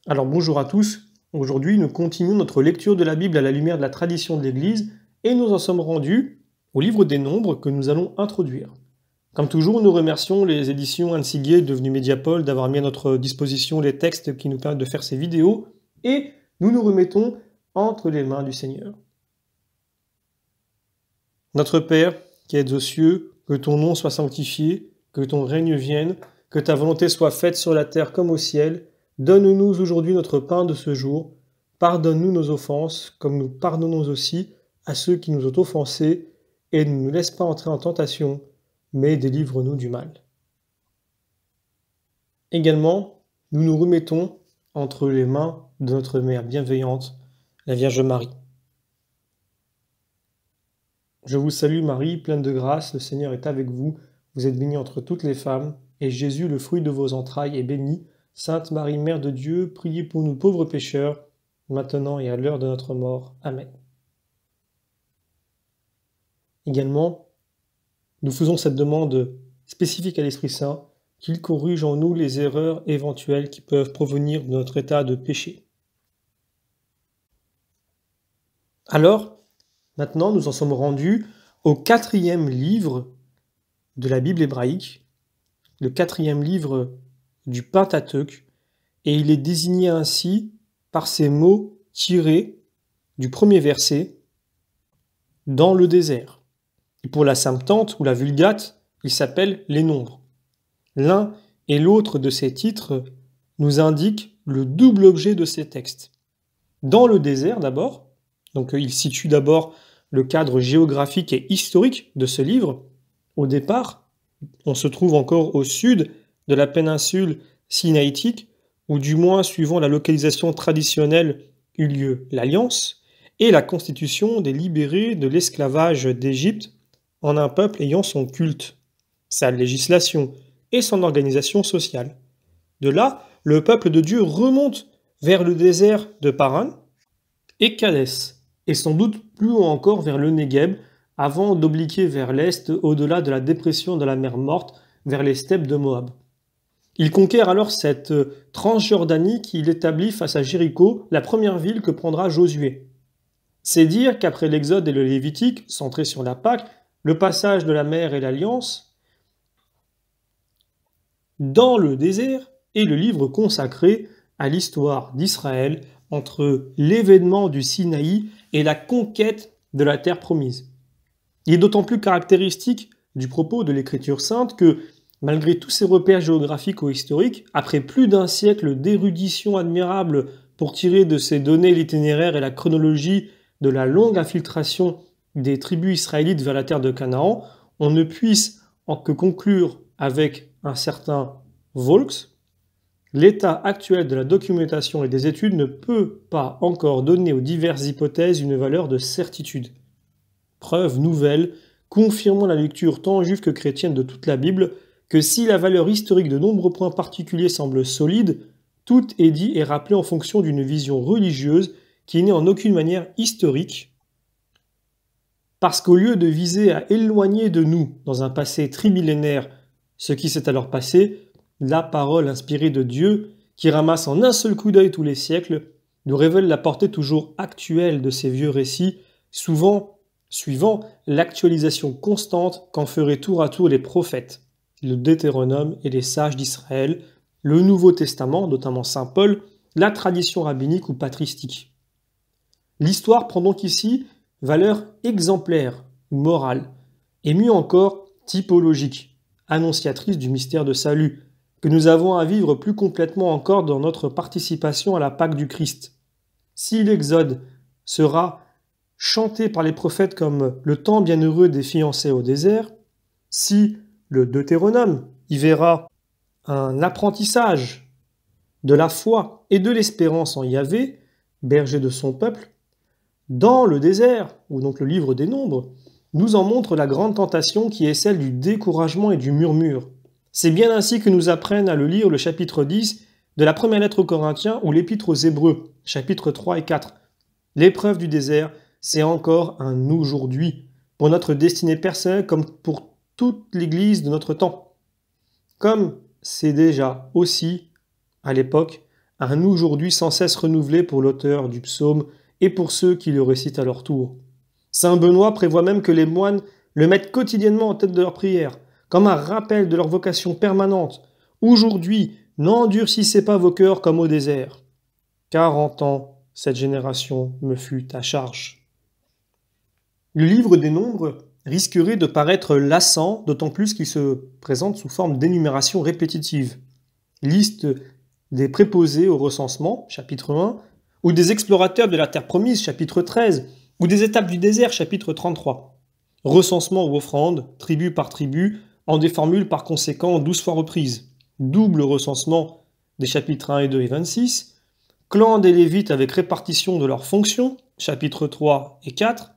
Alors bonjour à tous, aujourd'hui nous continuons notre lecture de la Bible à la lumière de la tradition de l'Église et nous en sommes rendus au livre des Nombres que nous allons introduire. Comme toujours, nous remercions les éditions Anne Siguier devenues Mediapol d'avoir mis à notre disposition les textes qui nous permettent de faire ces vidéos et nous nous remettons entre les mains du Seigneur. Notre Père qui es aux cieux, que ton nom soit sanctifié, que ton règne vienne, que ta volonté soit faite sur la terre comme au ciel. Donne-nous aujourd'hui notre pain de ce jour. Pardonne-nous nos offenses, comme nous pardonnons aussi à ceux qui nous ont offensés, et ne nous laisse pas entrer en tentation, mais délivre-nous du mal. Également, nous nous remettons entre les mains de notre Mère bienveillante, la Vierge Marie. Je vous salue Marie, pleine de grâce, le Seigneur est avec vous. Vous êtes bénie entre toutes les femmes, et Jésus, le fruit de vos entrailles, est béni. Sainte Marie, Mère de Dieu, priez pour nous pauvres pécheurs, maintenant et à l'heure de notre mort. Amen. Également, nous faisons cette demande spécifique à l'Esprit Saint, qu'il corrige en nous les erreurs éventuelles qui peuvent provenir de notre état de péché. Alors, maintenant, nous en sommes rendus au 4e livre de la Bible hébraïque, le 4e livre du Pentateuque, et il est désigné ainsi par ces mots tirés du premier verset, « dans le désert ». Et pour la Septante ou la Vulgate, il s'appelle les Nombres. L'un et l'autre de ces titres nous indiquent le double objet de ces textes. Dans le désert d'abord, donc il situe d'abord le cadre géographique et historique de ce livre. Au départ, on se trouve encore au sud de la péninsule sinaïtique, ou du moins suivant la localisation traditionnelle eut lieu l'Alliance, et la constitution des libérés de l'esclavage d'Égypte en un peuple ayant son culte, sa législation et son organisation sociale. De là, le peuple de Dieu remonte vers le désert de Paran et Kadès, et sans doute plus haut encore vers le Negueb, avant d'obliquer vers l'est au-delà de la dépression de la mer Morte, vers les steppes de Moab. Il conquiert alors cette Transjordanie qu'il établit face à Jéricho, la première ville que prendra Josué. C'est dire qu'après l'Exode et le Lévitique, centré sur la Pâque, le passage de la mer et l'Alliance, dans le désert est le livre consacré à l'histoire d'Israël entre l'événement du Sinaï et la conquête de la terre promise. Il est d'autant plus caractéristique du propos de l'Écriture sainte que, malgré tous ces repères géographiques ou historiques, après plus d'un siècle d'érudition admirable pour tirer de ces données l'itinéraire et la chronologie de la longue infiltration des tribus israélites vers la terre de Canaan, on ne puisse en que conclure avec un certain Volks, l'état actuel de la documentation et des études ne peut pas encore donner aux diverses hypothèses une valeur de certitude. Preuve nouvelle, confirmant la lecture tant juive que chrétienne de toute la Bible, que si la valeur historique de nombreux points particuliers semble solide, tout est dit et rappelé en fonction d'une vision religieuse qui n'est en aucune manière historique, parce qu'au lieu de viser à éloigner de nous, dans un passé trimillénaire, ce qui s'est alors passé, la parole inspirée de Dieu, qui ramasse en un seul coup d'œil tous les siècles, nous révèle la portée toujours actuelle de ces vieux récits, souvent suivant l'actualisation constante qu'en feraient tour à tour les prophètes, le Deutéronome et les sages d'Israël, le Nouveau Testament, notamment Saint Paul, la tradition rabbinique ou patristique. L'histoire prend donc ici valeur exemplaire ou morale, et mieux encore typologique, annonciatrice du mystère de salut, que nous avons à vivre plus complètement encore dans notre participation à la Pâque du Christ. Si l'Exode sera chanté par les prophètes comme le temps bienheureux des fiancés au désert, si le Deutéronome y verra un apprentissage de la foi et de l'espérance en Yahvé, berger de son peuple, dans le désert, ou donc le livre des Nombres, nous en montre la grande tentation qui est celle du découragement et du murmure. C'est bien ainsi que nous apprennent à le lire le chapitre 10 de la première lettre aux Corinthiens ou l'épître aux Hébreux, chapitres 3 et 4. L'épreuve du désert, c'est encore un aujourd'hui, pour notre destinée personnelle comme pour toute l'Église de notre temps. Comme c'est déjà aussi, à l'époque, un aujourd'hui sans cesse renouvelé pour l'auteur du psaume et pour ceux qui le récitent à leur tour. Saint Benoît prévoit même que les moines le mettent quotidiennement en tête de leur prière, comme un rappel de leur vocation permanente. Aujourd'hui, n'endurcissez pas vos cœurs comme au désert. 40 ans, cette génération me fut à charge. Le livre des Nombres risquerait de paraître lassant, d'autant plus qu'il se présente sous forme d'énumération répétitive. Liste des préposés au recensement, chapitre 1, ou des explorateurs de la terre promise, chapitre 13, ou des étapes du désert, chapitre 33. Recensement ou offrande, tribu par tribu, en des formules par conséquent 12 fois reprises. Double recensement des chapitres 1 et 2 et 26. Clan des Lévites avec répartition de leurs fonctions, chapitres 3 et 4.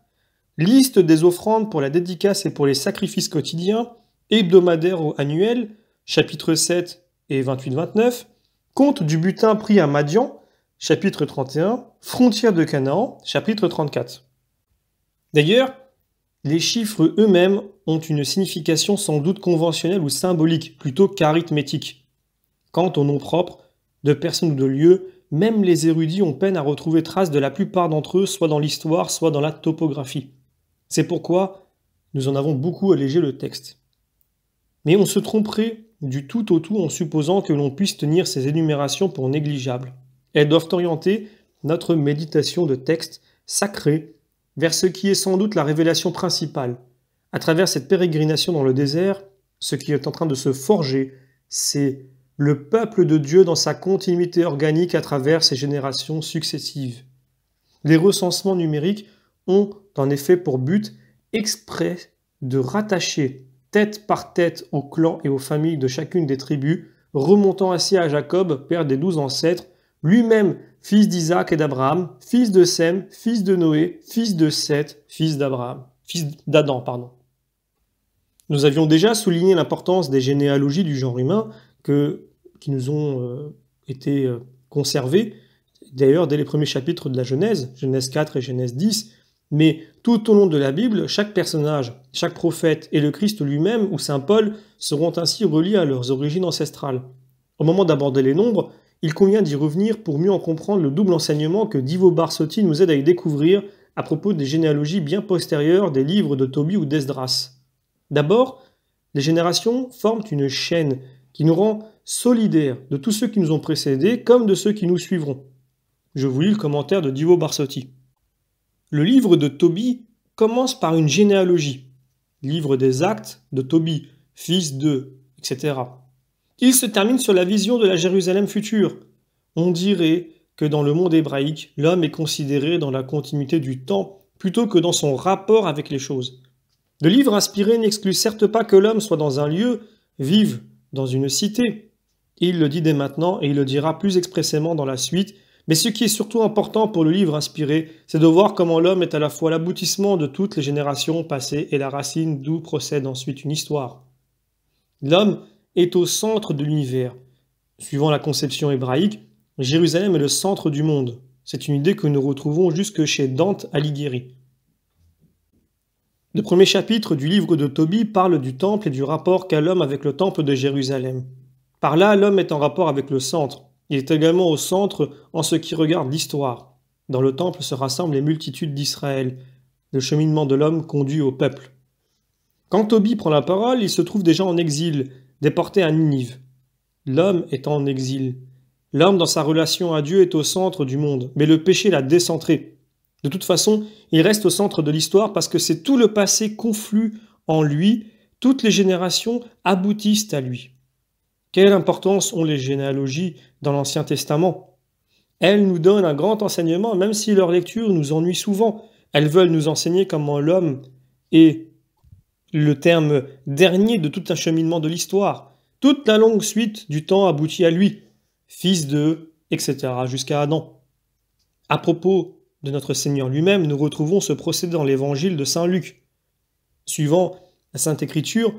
Liste des offrandes pour la dédicace et pour les sacrifices quotidiens, hebdomadaires ou annuels, chapitre 7 et 28-29. Compte du butin pris à Madian, chapitre 31. Frontières de Canaan, chapitre 34. D'ailleurs, les chiffres eux-mêmes ont une signification sans doute conventionnelle ou symbolique, plutôt qu'arithmétique. Quant aux noms propres de personnes ou de lieux, même les érudits ont peine à retrouver trace de la plupart d'entre eux, soit dans l'histoire, soit dans la topographie. C'est pourquoi nous en avons beaucoup allégé le texte. Mais on se tromperait du tout au tout en supposant que l'on puisse tenir ces énumérations pour négligeables. Elles doivent orienter notre méditation de texte sacré vers ce qui est sans doute la révélation principale. À travers cette pérégrination dans le désert, ce qui est en train de se forger, c'est le peuple de Dieu dans sa continuité organique à travers ses générations successives. Les recensements numériques ont en effet pour but exprès de rattacher tête par tête aux clans et aux familles de chacune des tribus, remontant ainsi à Jacob, père des 12 ancêtres, lui-même fils d'Isaac et d'Abraham, fils de Sem, fils de Noé, fils de Seth, fils d'Adam. Nous avions déjà souligné l'importance des généalogies du genre humain qui nous ont été conservées, d'ailleurs dès les premiers chapitres de la Genèse, Genèse 4 et Genèse 10, mais tout au long de la Bible, chaque personnage, chaque prophète et le Christ lui-même ou saint Paul seront ainsi reliés à leurs origines ancestrales. Au moment d'aborder les nombres, il convient d'y revenir pour mieux en comprendre le double enseignement que d'Ivo Barsotti nous aide à y découvrir à propos des généalogies bien postérieures des livres de Tobie ou d'Esdras. D'abord, les générations forment une chaîne qui nous rend solidaires de tous ceux qui nous ont précédés comme de ceux qui nous suivront. Je vous lis le commentaire de d'Ivo Barsotti. Le livre de Tobie commence par une généalogie. Livre des Actes de Tobie, fils de, etc. Il se termine sur la vision de la Jérusalem future. On dirait que dans le monde hébraïque, l'homme est considéré dans la continuité du temps plutôt que dans son rapport avec les choses. Le livre inspiré n'exclut certes pas que l'homme soit dans un lieu, vive dans une cité. Il le dit dès maintenant et il le dira plus expressément dans la suite. Mais ce qui est surtout important pour le livre inspiré, c'est de voir comment l'homme est à la fois l'aboutissement de toutes les générations passées et la racine d'où procède ensuite une histoire. L'homme est au centre de l'univers. Suivant la conception hébraïque, Jérusalem est le centre du monde. C'est une idée que nous retrouvons jusque chez Dante Alighieri. Le premier chapitre du livre de Tobie parle du temple et du rapport qu'a l'homme avec le temple de Jérusalem. Par là, l'homme est en rapport avec le centre. Il est également au centre en ce qui regarde l'histoire. Dans le temple se rassemblent les multitudes d'Israël. Le cheminement de l'homme conduit au peuple. Quand Tobie prend la parole, il se trouve déjà en exil, déporté à Ninive. L'homme est en exil. L'homme, dans sa relation à Dieu, est au centre du monde, mais le péché l'a décentré. De toute façon, il reste au centre de l'histoire parce que c'est tout le passé conflue en lui, toutes les générations aboutissent à lui. Quelle importance ont les généalogies dans l'Ancien Testament? Elles nous donnent un grand enseignement, même si leur lecture nous ennuie souvent. Elles veulent nous enseigner comment l'homme est le terme dernier de tout un cheminement de l'histoire. Toute la longue suite du temps aboutit à lui, fils de, etc., jusqu'à Adam. À propos de notre Seigneur lui-même, nous retrouvons ce procédé dans l'évangile de saint Luc. Suivant la Sainte Écriture,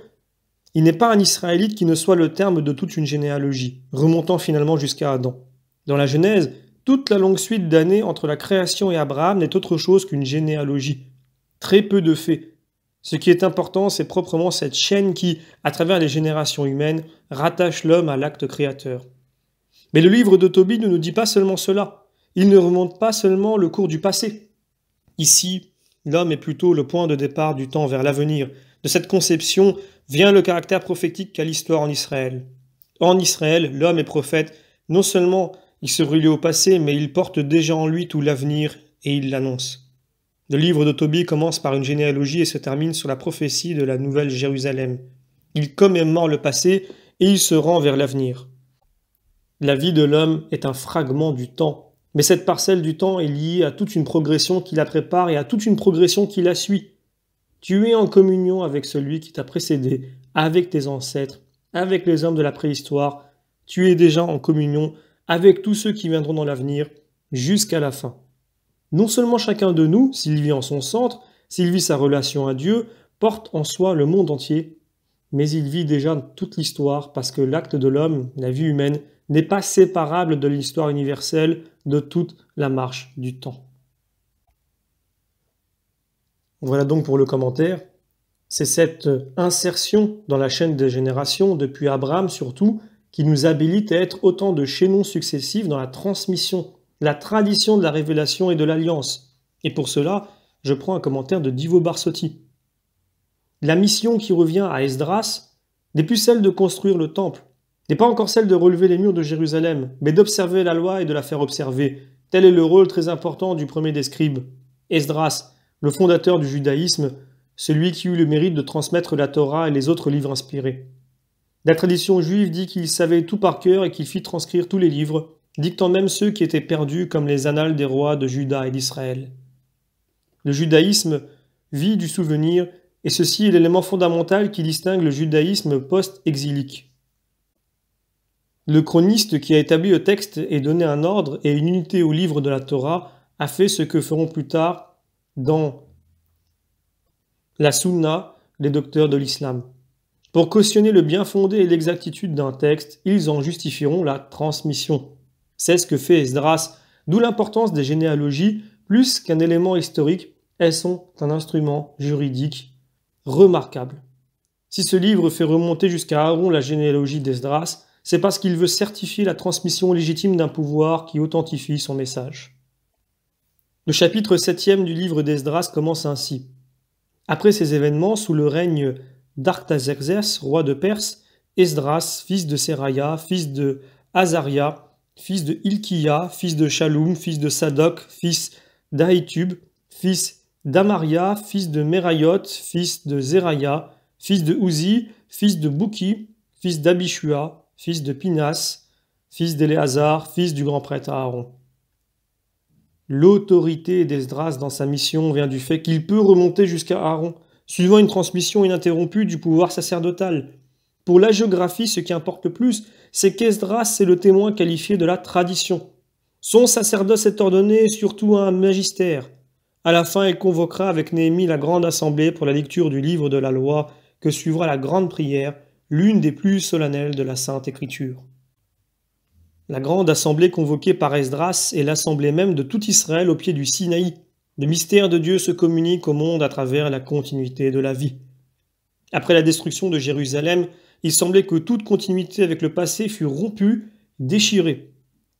il n'est pas un Israélite qui ne soit le terme de toute une généalogie, remontant finalement jusqu'à Adam. Dans la Genèse, toute la longue suite d'années entre la création et Abraham n'est autre chose qu'une généalogie. Très peu de faits. Ce qui est important, c'est proprement cette chaîne qui, à travers les générations humaines, rattache l'homme à l'acte créateur. Mais le livre de Tobie ne nous dit pas seulement cela. Il ne remonte pas seulement le cours du passé. Ici, l'homme est plutôt le point de départ du temps vers l'avenir. De cette conception vient le caractère prophétique qu'a l'histoire en Israël. En Israël, l'homme est prophète. Non seulement il se relie au passé, mais il porte déjà en lui tout l'avenir et il l'annonce. Le livre de Tobie commence par une généalogie et se termine sur la prophétie de la nouvelle Jérusalem. Il commémore le passé et il se rend vers l'avenir. La vie de l'homme est un fragment du temps, mais cette parcelle du temps est liée à toute une progression qui la prépare et à toute une progression qui la suit. Tu es en communion avec celui qui t'a précédé, avec tes ancêtres, avec les hommes de la préhistoire. Tu es déjà en communion avec tous ceux qui viendront dans l'avenir, jusqu'à la fin. Non seulement chacun de nous, s'il vit en son centre, s'il vit sa relation à Dieu, porte en soi le monde entier, mais il vit déjà toute l'histoire parce que l'acte de l'homme, la vie humaine, n'est pas séparable de l'histoire universelle de toute la marche du temps. Voilà donc pour le commentaire. C'est cette insertion dans la chaîne des générations, depuis Abraham surtout, qui nous habilite à être autant de chaînons successifs dans la transmission, la tradition de la révélation et de l'alliance. Et pour cela, je prends un commentaire de Divo Barsotti. La mission qui revient à Esdras n'est plus celle de construire le temple, n'est pas encore celle de relever les murs de Jérusalem, mais d'observer la loi et de la faire observer. Tel est le rôle très important du premier des scribes. Esdras, le fondateur du judaïsme, celui qui eut le mérite de transmettre la Torah et les autres livres inspirés. La tradition juive dit qu'il savait tout par cœur et qu'il fit transcrire tous les livres, dictant même ceux qui étaient perdus comme les annales des rois de Juda et d'Israël. Le judaïsme vit du souvenir et ceci est l'élément fondamental qui distingue le judaïsme post-exilique. Le chroniste qui a établi le texte et donné un ordre et une unité au livre de la Torah a fait ce que feront plus tard dans la Sunna les docteurs de l'islam. Pour cautionner le bien fondé et l'exactitude d'un texte, ils en justifieront la transmission. C'est ce que fait Esdras, d'où l'importance des généalogies, plus qu'un élément historique, elles sont un instrument juridique remarquable. Si ce livre fait remonter jusqu'à Aaron la généalogie d'Esdras, c'est parce qu'il veut certifier la transmission légitime d'un pouvoir qui authentifie son message. Le chapitre 7e du livre d'Esdras commence ainsi. Après ces événements, sous le règne d'Artaxerxès, roi de Perse, Esdras, fils de Seraya, fils de Azaria, fils de Hilkiah, fils de Shaloum, fils de Sadok, fils d'Ahitub, fils d'Amaria, fils de Merayot, fils de Zeraya, fils de Uzi, fils de Bouki, fils d'Abishua, fils de Pinas, fils d'Éléazar, fils du grand prêtre Aaron. L'autorité d'Esdras dans sa mission vient du fait qu'il peut remonter jusqu'à Aaron, suivant une transmission ininterrompue du pouvoir sacerdotal. Pour la géographie, ce qui importe le plus, c'est qu'Esdras est le témoin qualifié de la tradition. Son sacerdoce est ordonné et surtout un magistère. À la fin, il convoquera avec Néhémie la grande assemblée pour la lecture du livre de la loi, que suivra la grande prière, l'une des plus solennelles de la Sainte Écriture. La grande assemblée convoquée par Esdras est l'assemblée même de tout Israël au pied du Sinaï. Le mystère de Dieu se communique au monde à travers la continuité de la vie. Après la destruction de Jérusalem, il semblait que toute continuité avec le passé fût rompue, déchirée.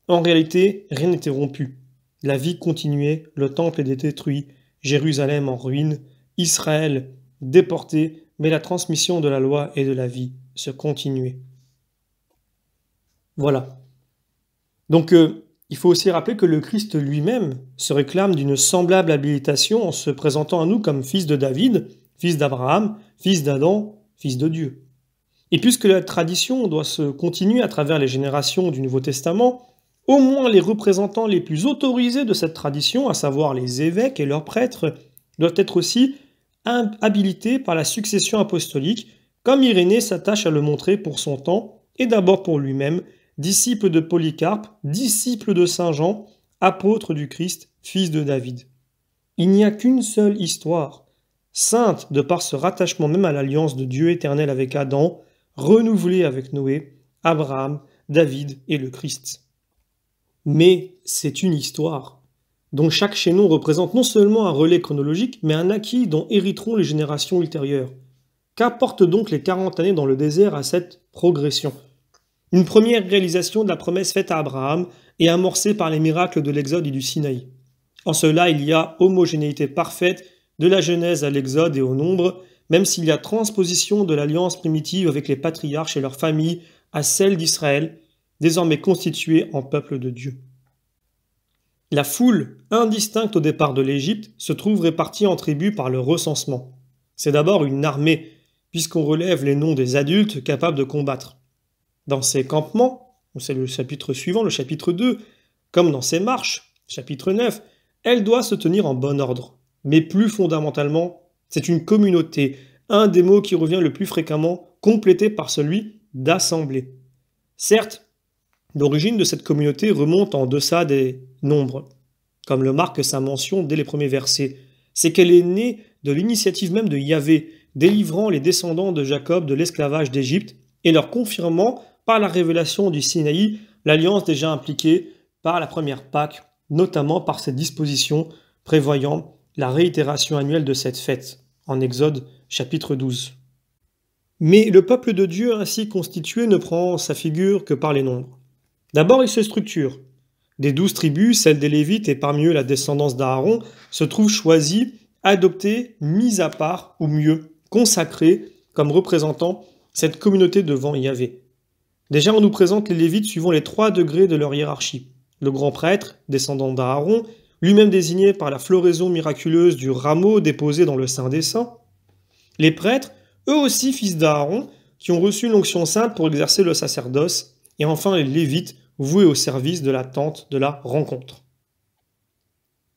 En réalité, rien n'était rompu. La vie continuait, le temple était détruit, Jérusalem en ruine, Israël déporté, mais la transmission de la loi et de la vie se continuait. Voilà. Donc, il faut aussi rappeler que le Christ lui-même se réclame d'une semblable habilitation en se présentant à nous comme fils de David, fils d'Abraham, fils d'Adam, fils de Dieu. Et puisque la tradition doit se continuer à travers les générations du Nouveau Testament, au moins les représentants les plus autorisés de cette tradition, à savoir les évêques et leurs prêtres, doivent être aussi habilités par la succession apostolique, comme Irénée s'attache à le montrer pour son temps, et d'abord pour lui-même, disciple de Polycarpe, disciple de Saint Jean, apôtre du Christ, fils de David. Il n'y a qu'une seule histoire, sainte de par ce rattachement même à l'alliance de Dieu éternel avec Adam, renouvelée avec Noé, Abraham, David et le Christ. Mais c'est une histoire, dont chaque chaînon représente non seulement un relais chronologique, mais un acquis dont hériteront les générations ultérieures. Qu'apportent donc les 40 années dans le désert à cette progression ? Une première réalisation de la promesse faite à Abraham et amorcée par les miracles de l'Exode et du Sinaï. En cela, il y a homogénéité parfaite de la Genèse à l'Exode et au Nombre, même s'il y a transposition de l'alliance primitive avec les patriarches et leurs familles à celle d'Israël, désormais constituée en peuple de Dieu. La foule, indistincte au départ de l'Égypte, se trouve répartie en tribus par le recensement. C'est d'abord une armée, puisqu'on relève les noms des adultes capables de combattre. Dans ces campements, c'est le chapitre suivant, le chapitre 2, comme dans ces marches, chapitre 9, elle doit se tenir en bon ordre. Mais plus fondamentalement, c'est une communauté, un des mots qui revient le plus fréquemment, complété par celui d'assemblée. Certes, l'origine de cette communauté remonte en deçà des nombres, comme le marque sa mention dès les premiers versets. C'est qu'elle est née de l'initiative même de Yahvé, délivrant les descendants de Jacob de l'esclavage d'Égypte et leur confirmant par la révélation du Sinaï l'alliance déjà impliquée par la première Pâque, notamment par ses dispositions prévoyant la réitération annuelle de cette fête, en Exode chapitre 12. Mais le peuple de Dieu ainsi constitué ne prend sa figure que par les nombres. D'abord, il se structure. Des 12 tribus, celles des Lévites et parmi eux la descendance d'Aaron, se trouvent choisies, adoptées, mises à part, ou mieux, consacrées comme représentant cette communauté devant Yahvé. Déjà, on nous présente les Lévites suivant les 3 degrés de leur hiérarchie. Le grand prêtre, descendant d'Aaron, lui-même désigné par la floraison miraculeuse du rameau déposé dans le Saint des Saints. Les prêtres, eux aussi fils d'Aaron, qui ont reçu l'onction sainte pour exercer le sacerdoce. Et enfin les Lévites, voués au service de la tente de la rencontre.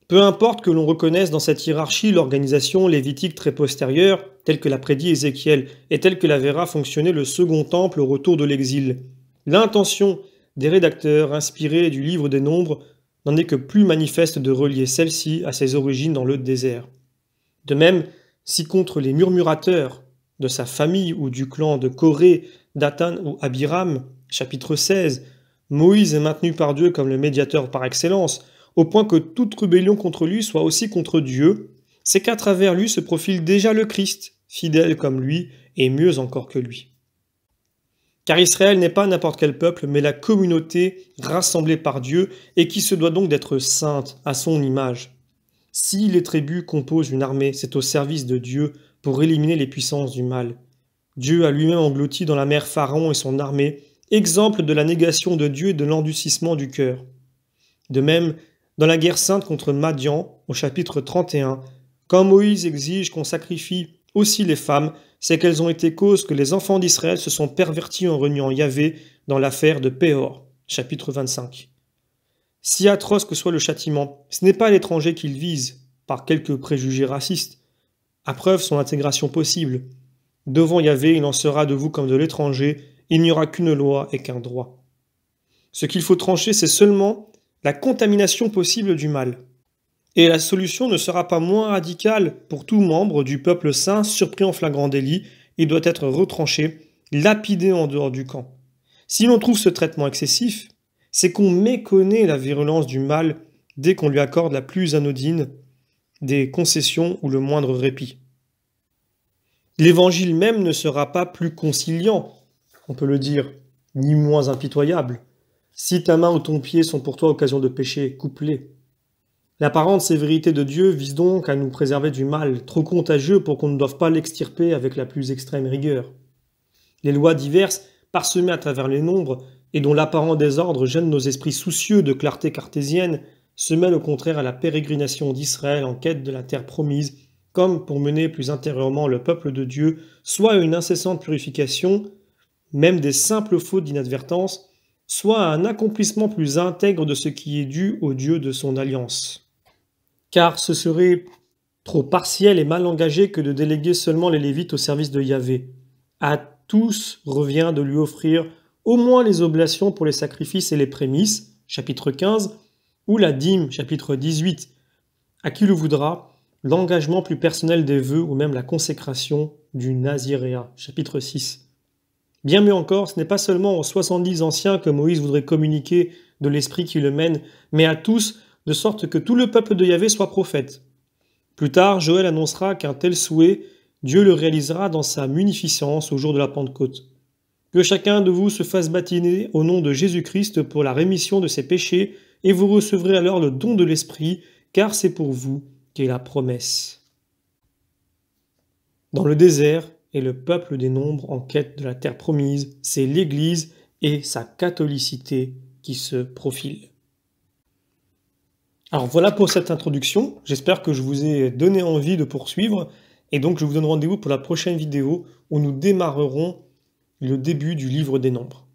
Peu importe que l'on reconnaisse dans cette hiérarchie l'organisation lévitique très postérieure, telle que l'a prédit Ézéchiel, et telle que la verra fonctionner le second temple au retour de l'exil. L'intention des rédacteurs inspirés du livre des Nombres n'en est que plus manifeste de relier celle-ci à ses origines dans le désert. De même, si contre les murmurateurs de sa famille ou du clan de Corée, Dathan ou Abiram, chapitre 16, Moïse est maintenu par Dieu comme le médiateur par excellence, au point que toute rébellion contre lui soit aussi contre Dieu, c'est qu'à travers lui se profile déjà le Christ, fidèle comme lui et mieux encore que lui. Car Israël n'est pas n'importe quel peuple, mais la communauté rassemblée par Dieu et qui se doit donc d'être sainte à son image. Si les tribus composent une armée, c'est au service de Dieu pour éliminer les puissances du mal. Dieu a lui-même englouti dans la mer Pharaon et son armée, exemple de la négation de Dieu et de l'endurcissement du cœur. De même, dans la guerre sainte contre Madian, au chapitre 31, quand Moïse exige qu'on sacrifie aussi les femmes, c'est qu'elles ont été cause que les enfants d'Israël se sont pervertis en reniant Yahvé dans l'affaire de Péor, chapitre 25. Si atroce que soit le châtiment, ce n'est pas l'étranger qu'il vise, par quelques préjugés racistes. À preuve son intégration possible. Devant Yahvé, il en sera de vous comme de l'étranger, il n'y aura qu'une loi et qu'un droit. Ce qu'il faut trancher, c'est seulement la contamination possible du mal. Et la solution ne sera pas moins radicale pour tout membre du peuple saint surpris en flagrant délit, il doit être retranché, lapidé en dehors du camp. Si l'on trouve ce traitement excessif, c'est qu'on méconnaît la virulence du mal dès qu'on lui accorde la plus anodine des concessions ou le moindre répit. L'évangile même ne sera pas plus conciliant, on peut le dire, ni moins impitoyable. Si ta main ou ton pied sont pour toi occasion de péché, coupe-les. L'apparente sévérité de Dieu vise donc à nous préserver du mal, trop contagieux pour qu'on ne doive pas l'extirper avec la plus extrême rigueur. Les lois diverses, parsemées à travers les nombres, et dont l'apparent désordre gêne nos esprits soucieux de clarté cartésienne, se mêlent au contraire à la pérégrination d'Israël en quête de la terre promise, comme pour mener plus intérieurement le peuple de Dieu, soit à une incessante purification, même des simples fautes d'inadvertance, soit à un accomplissement plus intègre de ce qui est dû au Dieu de son alliance. Car ce serait trop partiel et mal engagé que de déléguer seulement les Lévites au service de Yahvé. À tous revient de lui offrir au moins les oblations pour les sacrifices et les prémices, chapitre 15, ou la dîme, chapitre 18, à qui le voudra, l'engagement plus personnel des vœux ou même la consécration du naziréat, chapitre 6. Bien mieux encore, ce n'est pas seulement aux 70 anciens que Moïse voudrait communiquer de l'esprit qui le mène, mais à tous, de sorte que tout le peuple de Yahvé soit prophète. Plus tard, Joël annoncera qu'un tel souhait, Dieu le réalisera dans sa munificence au jour de la Pentecôte. Que chacun de vous se fasse baptiser au nom de Jésus-Christ pour la rémission de ses péchés, et vous recevrez alors le don de l'Esprit, car c'est pour vous qu'est la promesse. Dans le désert est le peuple des nombres en quête de la terre promise, c'est l'Église et sa catholicité qui se profilent. Alors voilà pour cette introduction, j'espère que je vous ai donné envie de poursuivre, et donc je vous donne rendez-vous pour la prochaine vidéo où nous démarrerons le début du livre des Nombres.